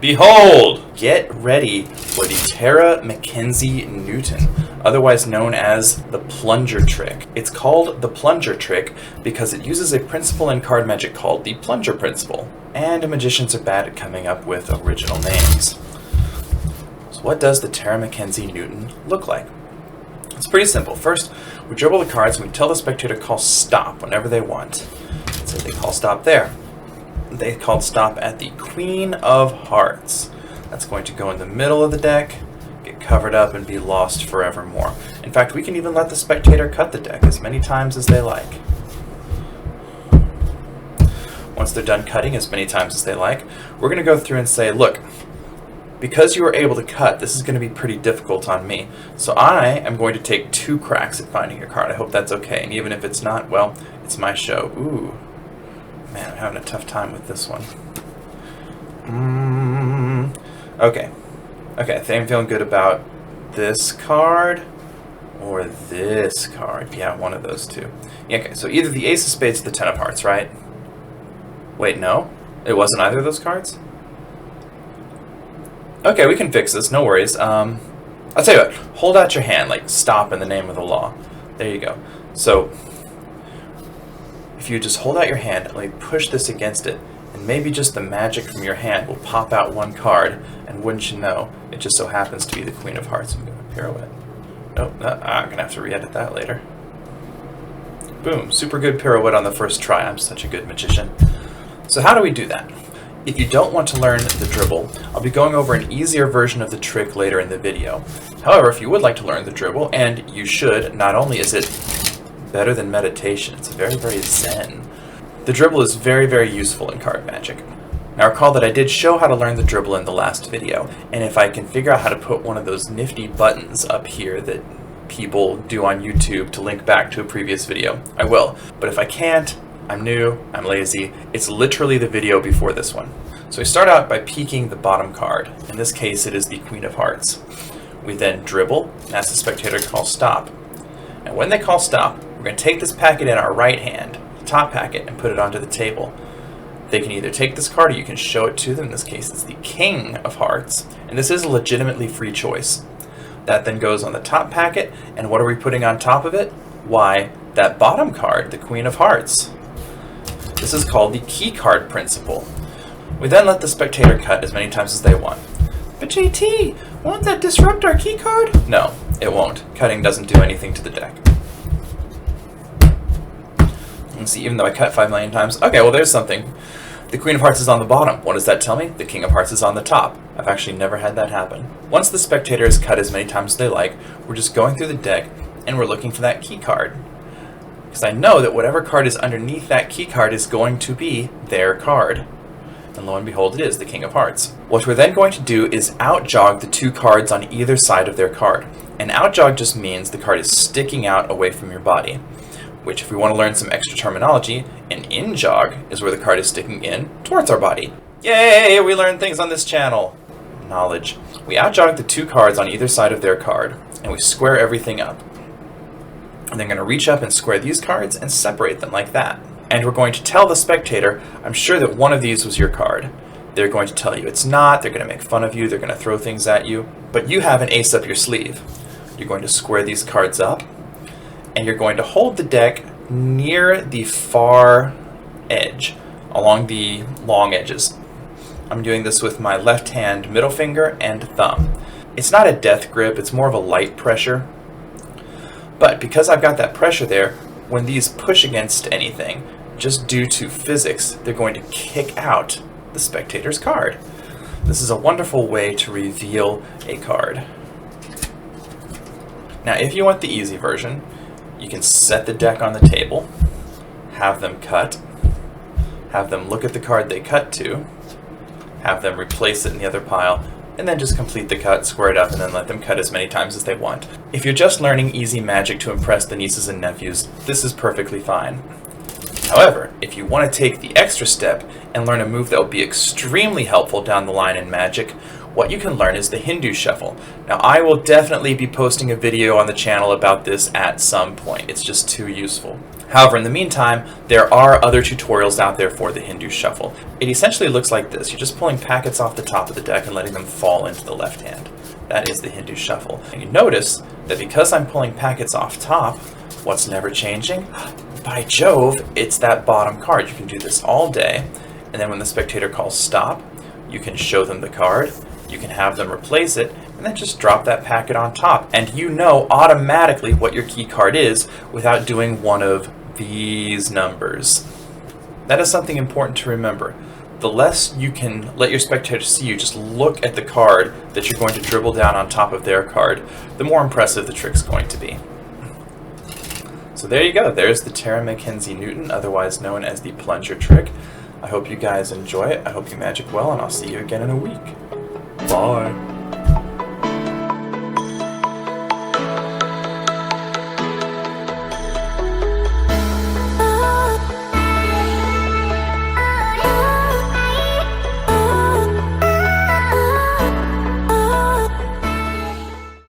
Behold! Get ready for the Tara Mackenzie Newton, otherwise known as the Plunger trick. It's called the Plunger trick because it uses a principle in card magic called the Plunger principle, and magicians are bad at coming up with original names. So what does the Tara Mackenzie Newton look like? It's pretty simple. First, we dribble the cards and we tell the spectator to call stop whenever they want. So they call stop there. They called stop at the Queen of Hearts. That's going to go in the middle of the deck, get covered up, and be lost forevermore. In fact, we can even let the spectator cut the deck as many times as they like. Once they're done cutting as many times as they like, we're going to go through and say, look, because you were able to cut, this is going to be pretty difficult on me. So I am going to take 2 cracks at finding your card. I hope that's okay. And even if it's not, well, it's my show. Ooh. Man, I'm having a tough time with this one. Okay. Okay, I think I'm feeling good about this card or this card. Yeah, one of those two. Yeah, okay, so either the Ace of Spades or the Ten of Hearts, right? Wait, no? It wasn't either of those cards? Okay, we can fix this, no worries. I'll tell you what, hold out your hand, like stop in the name of the law. There you go. So, if you just hold out your hand and like push this against it, and maybe just the magic from your hand will pop out one card, and wouldn't you know, it just so happens to be the Queen of Hearts. I'm going to pirouette. Nope, I'm going to have to re-edit that later. Boom, super good pirouette on the first try. I'm such a good magician. So how do we do that? If you don't want to learn the dribble, I'll be going over an easier version of the trick later in the video. However, if you would like to learn the dribble, and you should, not only is it better than meditation, it's very, very zen. The dribble is very, very useful in card magic. Now recall that I did show how to learn the dribble in the last video, and if I can figure out how to put one of those nifty buttons up here that people do on YouTube to link back to a previous video, I will. But if I can't, I'm new, I'm lazy, it's literally the video before this one. So we start out by peeking the bottom card. In this case, it is the Queen of Hearts. We then dribble and ask the spectator to call stop. And when they call stop, we're going to take this packet in our right hand, the top packet, and put it onto the table. They can either take this card or you can show it to them. In this case, it's the King of Hearts. And this is a legitimately free choice. That then goes on the top packet, and what are we putting on top of it? Why, that bottom card, the Queen of Hearts. This is called the key card principle. We then let the spectator cut as many times as they want. But JT, won't that disrupt our key card? No, it won't. Cutting doesn't do anything to the deck. And see, even though I cut 5 million times, okay, well there's something. The Queen of Hearts is on the bottom. What does that tell me? The King of Hearts is on the top. I've actually never had that happen. Once the spectator has cut as many times as they like, we're just going through the deck and we're looking for that key card. Because I know that whatever card is underneath that key card is going to be their card. And lo and behold, it is the King of Hearts. What we're then going to do is out-jog the 2 cards on either side of their card. And out-jog just means the card is sticking out away from your body. Which, if we want to learn some extra terminology, an in-jog is where the card is sticking in towards our body. Yay! We learn things on this channel! Knowledge. We out-jog the 2 cards on either side of their card, and we square everything up. And they're going to reach up and square these cards and separate them like that. And we're going to tell the spectator, I'm sure that one of these was your card. They're going to tell you it's not, they're going to make fun of you, they're going to throw things at you, but you have an ace up your sleeve. You're going to square these cards up, and you're going to hold the deck near the far edge, along the long edges. I'm doing this with my left hand middle finger and thumb. It's not a death grip, it's more of a light pressure. But because I've got that pressure there, when these push against anything, just due to physics, they're going to kick out the spectator's card. This is a wonderful way to reveal a card. Now, if you want the easy version, you can set the deck on the table, have them cut, have them look at the card they cut to, have them replace it in the other pile, and then just complete the cut, square it up, and then let them cut as many times as they want. If you're just learning easy magic to impress the nieces and nephews, this is perfectly fine. However, if you want to take the extra step and learn a move that will be extremely helpful down the line in magic, what you can learn is the Hindu shuffle. Now, I will definitely be posting a video on the channel about this at some point. It's just too useful. However, in the meantime, there are other tutorials out there for the Hindu shuffle. It essentially looks like this. You're just pulling packets off the top of the deck and letting them fall into the left hand. That is the Hindu shuffle. And you notice that because I'm pulling packets off top, what's never changing? By Jove, it's that bottom card. You can do this all day, and then when the spectator calls stop, you can show them the card, you can have them replace it, and then just drop that packet on top, and you know automatically what your key card is without doing one of these numbers. That is something important to remember. The less you can let your spectator see you just look at the card that you're going to dribble down on top of their card, the more impressive the trick's going to be. So there you go. There's the Tara Mackenzie Newton, otherwise known as the Plunger trick. I hope you guys enjoy it. I hope you magic well, and I'll see you again in a week. Bye.